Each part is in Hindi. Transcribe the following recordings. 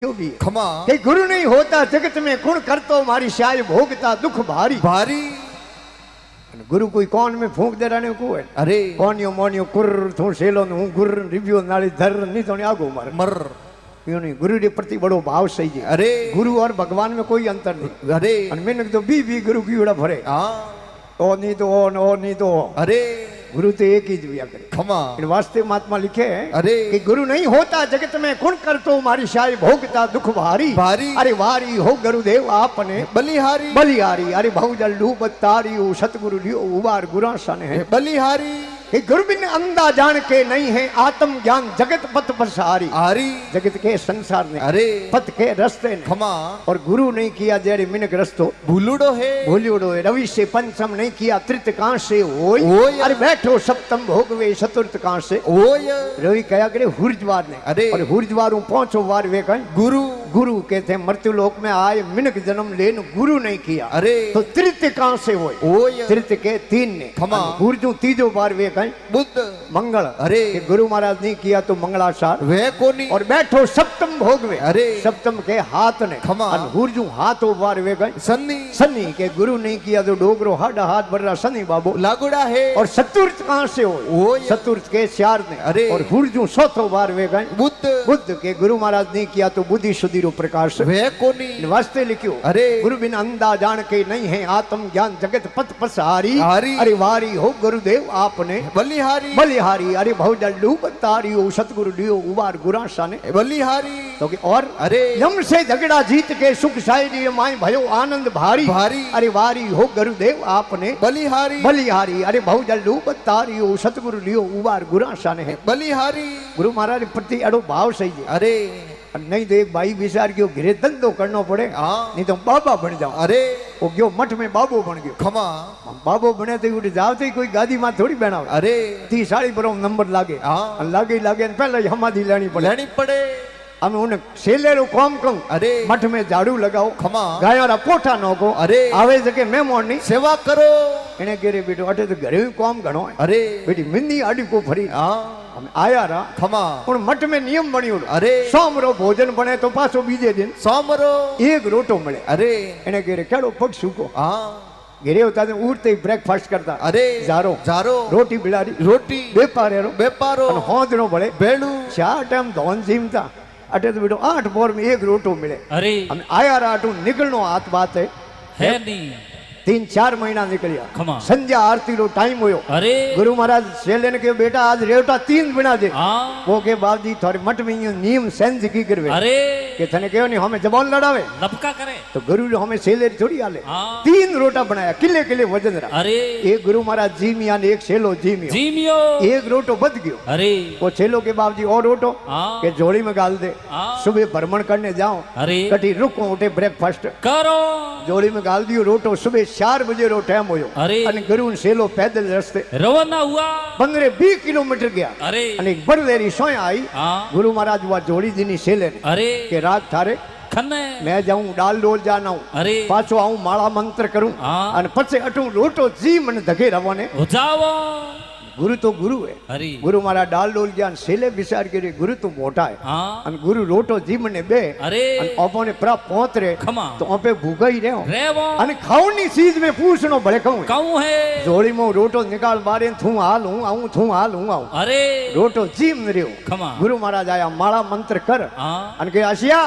खमा कि गुरु नहीं होता जगत में कौन करतो मारी शाय भोगता दुख भारी भारी गुरु कोई कौन में फूंक दे रहा को है अरे कोनियो मोनियो कुर थू सेलो हूं गुर रिव्यू नाली धर नहीं तो आगो मर मर क्यों नहीं गुरु के प्रति बड़ो भाव सही है। अरे गुरु और भगवान में कोई अंतर नहीं। अरे मैंने तो भी गुरु की उड़ा भरे ओ नहीं तो ओ नहीं तो अरे गुरु तो एक ही दिया करे खमा वास्ते महात्मा लिखे अरे कि गुरु नहीं होता जगत में कौन कर तो मारी शाय भोगता दुख भारी भारी अरे वारी हो गुरुदेव आपने बलिहारी बलिहारी अरे बहुजल डूब तारी सतगुरु लियो उबार गुरासन है बलिहारी कि गुरु बिन अंधा जान के नहीं है आत्म ज्ञान जगत पथ प्रसारी आरी जगत के संसार ने अरे पथ के रस्ते ने खमा और गुरु नहीं किया जेड़े मिनक रस्तो भूलुड़ो है भूलियोड़ो है रवि से पंचम नहीं किया तृतीयकांश से होय अरे बैठो सप्तम भोगवे चतुर्थकांश से ओय रवि कया करे हुर्जवार ने अरे और हुर्जवार पहुंचो वार वे कहें गुरु गुरु कहते मृत्यु लोक में आए मिनक जन्म लेन गुरु नहीं किया अरे तो तृतीयकांश से होय ओय तृतीय के तीन ने खमा हुर्जू तीजो बार वे कहें बुद्ध मंगल अरे गुरु महाराज नहीं किया तो मंगलाचार वे कोनी और बैठो सप्तम भोग में अरे सप्तम के हाथ ने खमा हुर्जू हाथ उबार वे गए सन्नी सन्नी के गुरु नहीं किया तो डोगरो हाथ भर रहा सन्नी बाबू लागुड़ा है और चतुर्थ कहां से हो चतुर्थ के चार ने अरे और हुर्जू चौथो बार वे गए बुद्ध के गुरु महाराज नहीं किया तो बुद्धि सुधीरो प्रकाश वे कोनी वास्ते लिखियो अरे गुरु बिन अंधा जान के नहीं है आत्म ज्ञान जगत पथ पसारी हारी अरे वारी हो गुरुदेव आपने बलिहारी बलिहारी अरे बहुजल डूब तारियो सतगुरु लियो उबार गुरासा ने बलिहारी तो कि और अरे यम से झगड़ा जीत के सुख शायरी माई भयो आनंद भारी भारी अरे वारी हो गुरुदेव आपने बलिहारी बलिहारी अरे बहुजल डूब तारियो सतगुरु लियो उबार गुरासा ने बलिहारी गुरु महाराज प्रति अड़ो भाव सही है। अरे नहीं तो एक भाई विचार क्यों घिरे धंधो करना पड़े नहीं तो बाबा बन जाओ अरे वो क्यों मठ में बाबो बन गयो खमा बाबो बने तो उठ जाओ तो कोई गादी में थोड़ी बना अरे 30 साड़ी पर नंबर लागे लागे पहले हमारी लेनी पड़े हम उन्हें सेलेरो काम कहूं अरे मठ में झाड़ू लगाओ खमा गायों पोठा नोको अरे आवे जके मेहमान नी सेवा करो इन्हें केरे बेटो अटे तो घरे काम घणो है अरे बेटी मिन्नी आड़ी को फरी हम आया रहा खमा उन मठ में नियम बनियो अरे सोमरो भोजन बने तो पाछो बीजे दिन सोमरो एक रोटो मिले अरे इन्हें केरे केड़ो पग सूको घिरे होता तो उठते ही ब्रेकफास्ट करता अरे जारो रोटी बिलारी रोटी बेपारो होदनो बड़े बेलू 4 टाइम धोन जीमता अटे तो बेटो 8 बोर में एक रोटो मिले अरे हम आया राटू निकलनो हाथ बात है नहीं 3-4 महीना निकलिया संध्या आरती रो टाइम होयो अरे गुरु महाराज सेलेन के बेटा आज रेवटा 3 बिना दे वो के बाबजी थोड़े मठ में नियम सेंस की करवे अरे के थने कहो नहीं हमें जबान लड़ावे लपका करे तो गुरु जो हमें सेलेर थोड़ी आले 3 रोटा बनाया किले वजन रहा अरे एक गुरु महाराज जीमिया ने एक सेलो जीमियो एक रोटो बद गयो अरे वो सेलो के बाबजी और रोटो के झोली में गाल दे सुबह भ्रमण करने जाओ अरे कटी रुको उठे ब्रेकफास्ट करो झोली में गाल दियो रोटो सुबह 4 बजे रो टाइम होयो अरे अने गुरु सेलो पैदल रस्ते रवाना हुआ 15-20 किलोमीटर गया अरे अने बड़लेरी सोय आई गुरु महाराज हुआ जोड़ी दिनी सेले अरे के रात थारे खन्ने मैं जाऊं डाल डोल जाना हूं अरे पाछो आऊं माला मंत्र करूं अने पछे अटू लोटो जी मन धके रवाने हो जावो गुरु तो गुरु है अरे गुरु मारा डाल डोल ज्ञान सेले विचार करे गुरु तो मोटा है अन गुरु रोटो जीम ने बे अरे ओपो ने प्रा पहुंच रे तो ओपे भूखा ही रेवो अने खाऊनी चीज में पूछनो भले कहूं है जोड़ी में रोटो निकाल बारे थू हाल हूं आऊं अरे रोटो जीम ने रेव गुरु महाराज आया माला मंत्र कर अन के आशिया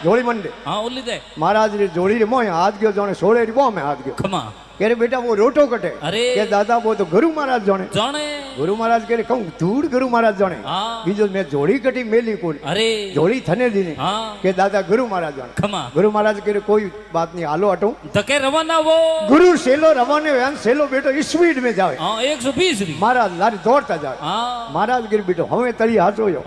जोड़ी मंडे ओली दे महाराज रे जोड़ी रे मोय हाथ गयो जोने सोड़े रे बो में हाथ गयो कह बेटा वो रोटो कटे अरे के दादा वो तो गुरु महाराज जाने गुरु महाराज कह कहूं धूड़ गुरु महाराज जाने बीजो मैं जोड़ी कटी मेली कोन अरे जोड़ी थने दीनी के दादा गुरु महाराज जाने गुरु महाराज कह कोई बात नहीं हालो हटो तके रवाना वो गुरु सेलो रवाने व्यान सेलो बेटो स्पीड में जावे 120 महाराज लारी दौड़ता जावे महाराज गिर बेटो हमें तली हाचो यो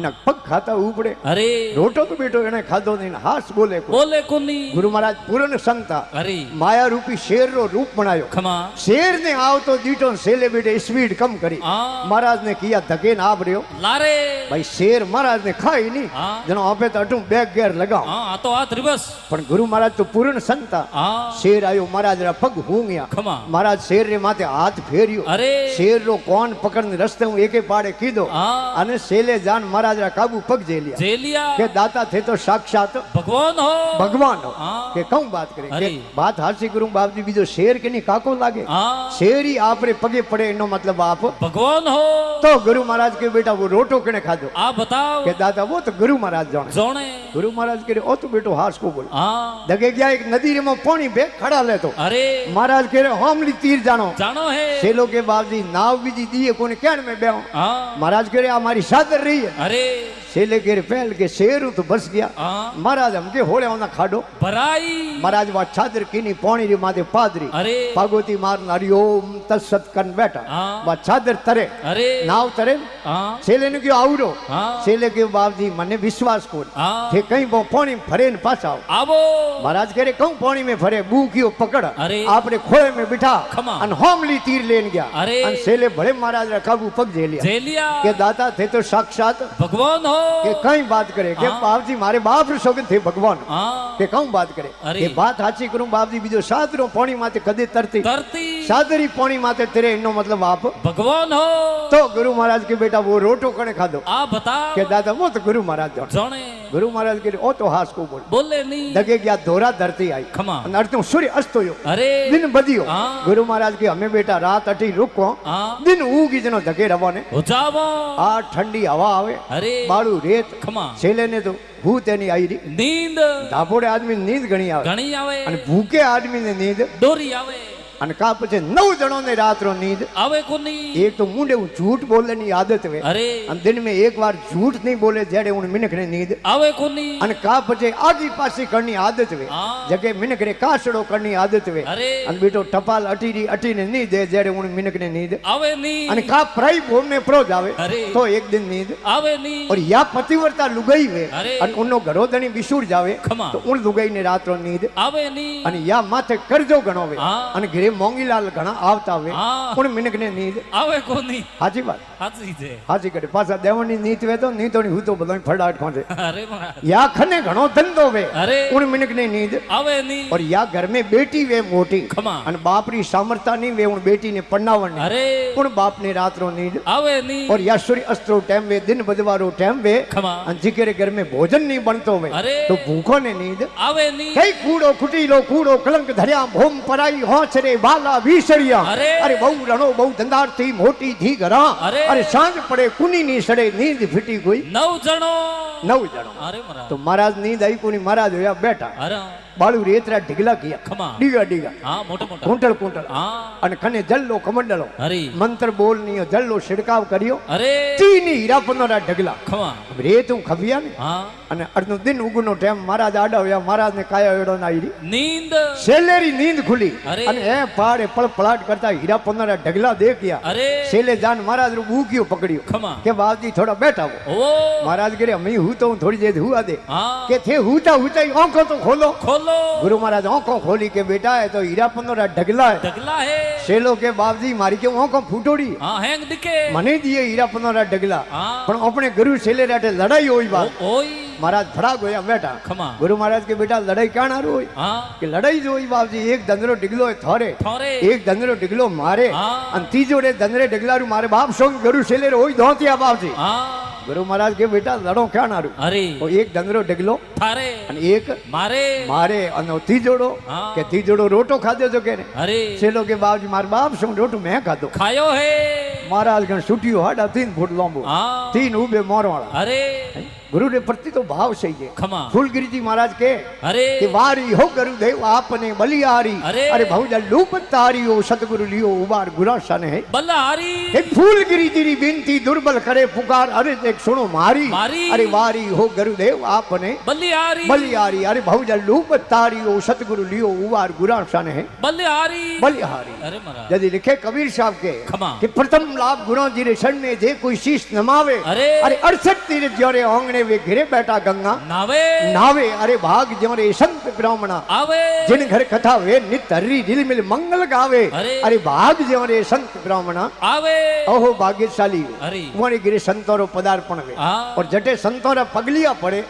ना पग खाता उपड़े अरे रोटो तो बेटो एने खादो नहीं हास बोले कोनी गुरु महाराज पूर्ण संता अरे माया रूपी शेर रो रूप बनायो खमा शेर ने आओ तो दीटो सेले बेटे स्पीड कम करी महाराज ने किया धके ना आप रहो लारे भाई शेर महाराज ने खाई नहीं जनो आपे तो अटू बैक गेर लगाओ हां तो हाथ रिवर्स पण गुरु महाराज तो पूर्ण संता शेर आयो महाराज रा पग हूं गया खमा महाराज शेर रे माथे हाथ फेरियो अरे शेर रो कोन पकड़ने रस्ते हूं एके पाड़े कीधो अने सेले जान महाराज रा काबू पग जे लिया के दाता थे तो साक्षात भगवान हो के कहूं बात करे के बात हासी करूं बाप जी बीजो शेर के नहीं काको लागे शेर ही आप रे पगे पड़े इनो मतलब आप भगवान हो तो गुरु महाराज के बेटा वो रोटो कने खादो आप बताओ के दादा वो तो गुरु महाराज जाने गुरु महाराज के ओ तो बेटो हास को बोल दगे गया एक नदी रे में पानी बे खड़ा ले तो अरे महाराज के हमली तीर जानो है सेलो के बाप जी नाव बीजी दिए कोने कहन में बेहो महाराज के हमारी सादर रही है अरे सेले के पहल के शेर तो बस गया महाराज हमके होले होना खाडो बराई महाराज वा चादर कीनी पानी रे माथे पादरी अरे पागोती मार नारी ओम तत्सत कन बैठा वा चादर तरे अरे नाव तरे सेले ने क्यों आवरो सेले के बाप जी मने विश्वास को थे कहीं वो पानी भरे न पास आवो महाराज कह रहे कहूं पानी में भरे बू कियो पकड़ आपने खोए में बिठा अन होमली तीर लेन गया अन सेले भले महाराज रा काबू पग जे लिया के दाता थे तो साक्षात भगवान हो के कहीं बात करे के बाप जी मारे बाप रे सोगन थे भगवान के कहूं बात करे के बात हाची करूं बाप जी बीजो सादरो पानी माथे कदे तरती सादरी पानी माथे तेरे इनो मतलब आप भगवान हो तो गुरु महाराज के बेटा वो रोटो कने खादो आप बता के दादा वो तो गुरु महाराज जाने गुरु महाराज के ओ तो हास को बोले नहीं दगे गया दोरा धरती आई खमा अर्थ सूर्य अस्त होयो अरे दिन बदियो गुरु महाराज के हमें बेटा रात अटी रुको दिन उगी जनो धके रवाने हो जावो आ ठंडी हवा आवे अरे बाड़ू रेत खमा छेले ने तो भूत एनी आई री नींद धापोड़े आदमी नींद घणी आवे अने भूखे आदमी ने नींद डोरी आवे अने का पछे 9 जणों ने रात रो नींद आवे कोनी एक तो मुंडे झूठ बोलने नी आदत वे अरे अन दिन में एक बार झूठ नहीं बोले जेड़े उन मिनक ने नींद आवे कोनी अन का पछे आगी पासी करनी आदत वे जगे मिनक रे कासड़ो करनी आदत वे अरे अन बेटो टपाल अटी ने नी दे जेड़े उन मिनक ने नींद आवे नी अन का प्राई भोम में प्रो जावे तो एक दिन नींद आवे नी और या पतिव्रता लुगाई वे अन उनो घरोधनी बिसूर जावे तो उन लुगाई ने रात रो नींद आवे नी अन या माथे करजो गणो वे अन घरे मोंगीलाल घणा आवता वे उन मिनक ने नींद आवे कोनी हाजी बात हाजी छे हाजी करे पासा देवनी नीत वे तो नीतोनी हूं तो बधाई फड़ाट खोजे अरे महाराज या खने घणो धंधो वे अरे उन मिनक ने नींद आवे नी और या घर में बेटी वे मोटी खमा अन बाप री सामर्थ्य नहीं वे उन बेटी ने पन्नावण अरे उन बाप ने रात रो नींद आवे नी और या सूर्य अस्त्रो टाइम वे दिन बदवारो टाइम वे खमा अन जिकेरे घर में भोजन नहीं बनतो वे तो भूखो ने नींद आवे नी कई कूड़ो कुटीलो कूड़ो कलंक धरिया भोम पराई होचरे बाला बीसरिया अरे बहु रणो बहु धंधार थी मोटी थी घरा अरे सांझ पड़े कुनी नी सड़े नींद फिटी कोई 9 जणो अरे तो महाराज नींद आई कोनी महाराज होया बैठा बाळू रेतरा ढिगला किया डीगा डीगा मोटा मोटा कुंटल कुंटल अने कने जल्लो कमंडलो मंत्र बोलनियो जल्लो छिड़काव करियो तीनी हीरा पन्नोरा ढगला रेत हूं खबिया ने अने अर्धो दिन उगनो टाइम महाराज आडा होया महाराज ने काया एडो ना आईरी नींद सेलेरी नींद खुली अने ए पाड़े पलपलाट करता हीरा पन्नोरा ढगला देखिया सेले जान महाराज रो बूकियो पकड़ियो के बाबूजी थोड़ा बैठा हो महाराज करे मैं हूं तो थोड़ी देर हुआ दे के थे हुता हुता आंखों तो खोलो गुरु महाराज आंखों खोली के बेटा है तो हीरा पन्नोरा ढगला है सेलो के बाबूजी मारी के आंखों फूटोड़ी हैंग दिखे मने दिए हीरा पन्नोरा ढगला पण अपने गुरु सेले राटे लड़ाई होई बात महाराज फड़ा गोया बेटा गुरु महाराज के बेटा लड़ाई क्या ना रोई कि लड़ाई जो हुई बाबूजी एक दंदरो डिगलो है थोरे एक दंदरो डिगलो मारे अन तीजो रे दंदरे डिगलारू मारे बाप संग गुरु सेले रोई धोतिया बाबूजी गुरु महाराज के बेटा लड़ो क्या नारू अरे वो एक दंदरो डिगलो थारे अन एक मारे अन तीजोड़ो के तीजोड़ो रोटो खादो जो के अरे सेलो के बाबूजी मार बाप संग रोटो मैं खादो खायो है महाराज गण छुट्टियो हाडा 3 फुट लंबो 3 उबे मोर वाला अरे गुरु रे प्रति तो भाव सही है फूलगिरी जी महाराज के अरे कि वारी हो गुरुदेव आपने बलियारी अरे बहुजा लूप तारी हो सतगुरु लियो उबार गुरासन है बलिहारी एक फूलगिरी जी री विनती दुर्बल करे पुकार अरे एक सुनो मारी अरे वारी हो गुरुदेव आपने बलियारी अरे बहुजा लूप तारी हो सतगुरु लियो उबार गुरासन है बलिहारी अरे महाराज यदि लिखे कबीर साहब के कि प्रथम लाभ गुरु जी रे शरण में जे कोई शीश नमावे अरे 68 तीर जोरे आंगणे माने वे घिरे बैठा गंगा नावे नावे अरे भाग ज्यों रे संत ब्राह्मणा आवे जिन घर कथा वे नित हरि दिल मिल मंगल गावे अरे भाग ज्यों रे संत ब्राह्मणा आवे ओहो भाग्यशाली अरे वणी गिरे संतोरो पदार्पण वे और जटे संतोरा पगलिया पड़े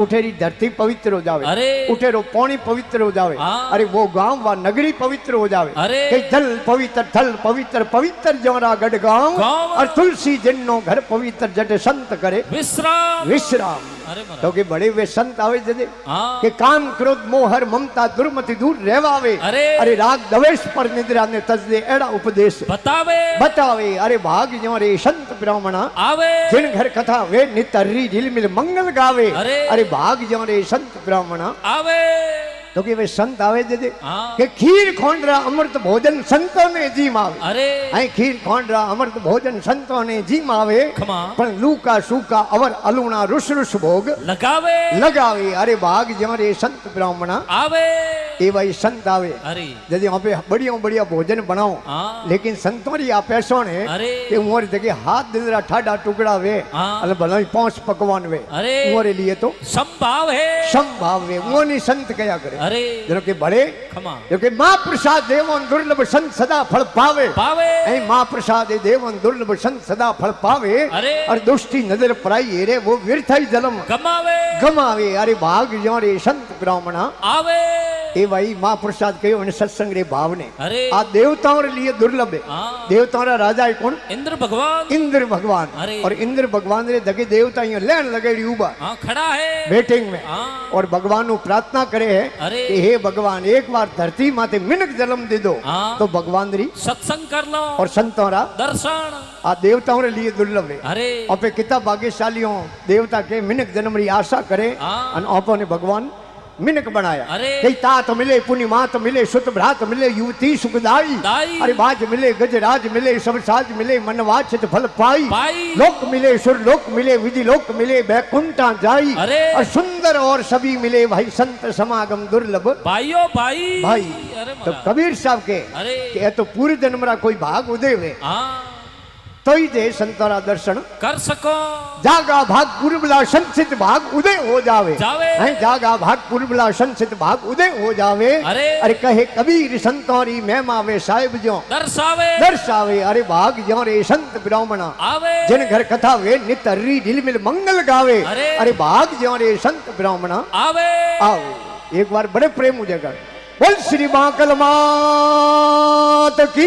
उठेरी धरती पवित्र हो जावे अरे उठेरो पानी पवित्र हो जावे अरे वो गांव वा नगरी पवित्र हो जावे के जल पवित्र थल पवित्र पवित्र जोरा गढ़ गांव और तुलसी जिन्नो घर पवित्र जटे संत करे विश्राम विश्राम तो के बड़े वे संत आवे जदे के काम क्रोध मोह हर ममता दुर्मति दूर रहवावे अरे राग दवेश पर निद्रा ने तजदे एड़ा उपदेश बतावे बतावे अरे भाग ज्यों रे संत ब्राह्मणा आवे जिन घर कथा वे नित हरि दिल मिल मंगल गावे अरे भाग ज्यों रे संत ब्राह्मणा आवे तो कि वे संत आवे जदे के खीर खोंडरा अमृत भोजन संतों ने जी मावे अरे खीर खोंडरा अमृत भोजन संतों ने जी मावे पण लूका सूका अवर अलूणा रुस रुस भोग लगावे लगावे अरे भाग ज्यों रे संत ब्राह्मणा आवे ए भाई संत आवे अरे जदे वहां पे बढ़िया बढ़िया भोजन बनाओ लेकिन संतों री आ पैसों ने के मोर जगह हाथ दिनरा ठाडा टुकड़ा वे अल भला पांच पकवान वे मोरे लिए तो संभाव है वो नहीं संत कया करे अरे जो के बड़े जो के मां प्रसाद देवन दुर्लभ संत सदा फल पावे पावे ऐ मां प्रसाद देवन दुर्लभ संत सदा फल पावे और दुष्टि नजर पराई रे वो व्यर्थाई जन्म गमावे गमावे अरे भाग ज्यों रे संत ब्राह्मणा आवे ए भाई मां प्रसाद कयो ने सत्संग रे भाव ने आ देवताओं रे लिए दुर्लभ है देवताओं रा राजा है कौन इंद्र भगवान और इंद्र भगवान रे दगे देवता यो लेन लगेड़ी उबा खड़ा है बेटिंग में और भगवान नु प्रार्थना करे है कि हे भगवान एक बार धरती माते मिनक जन्म दे दो तो भगवान री सत्संग कर लो और संतों रा दर्शन आ देवताओं रे लिए दुर्लभ है अरे आपे कितना भाग्यशाली हो देवता के मिनक जन्म री आशा करे और आपो ने भगवान मिनक बनाया कई तात मिले पुण्य मात मिले सुत भ्रात मिले युवती सुखदाई अरे बाज मिले गजराज मिले सब साज मिले मन वाचित फल पाई लोक मिले सुर लोक मिले विधि लोक मिले बैकुंठा जाई और सुंदर और सभी मिले भाई संत समागम दुर्लभ भाइयों भाई तो कबीर साहब के तो पूरे जन्म रा कोई भाग उदय हुए तो ही दे संतरा दर्शन कर सको जागा भाग पूर्वला संचित भाग उदय हो जावे जागा भाग पूर्वला संचित भाग उदय हो जावे अरे कहे कबीर संतोरी महिमा वे साहिब जो दर्शावे अरे भाग ज्यों रे संत ब्राह्मणा जिन घर कथा वे नित हरि दिल मिल मंगल गावे अरे भाग ज्यों रे संत ब्राह्मणा आओ एक बार बड़े प्रेम मुझे कर बोल श्री महाकाल मात की।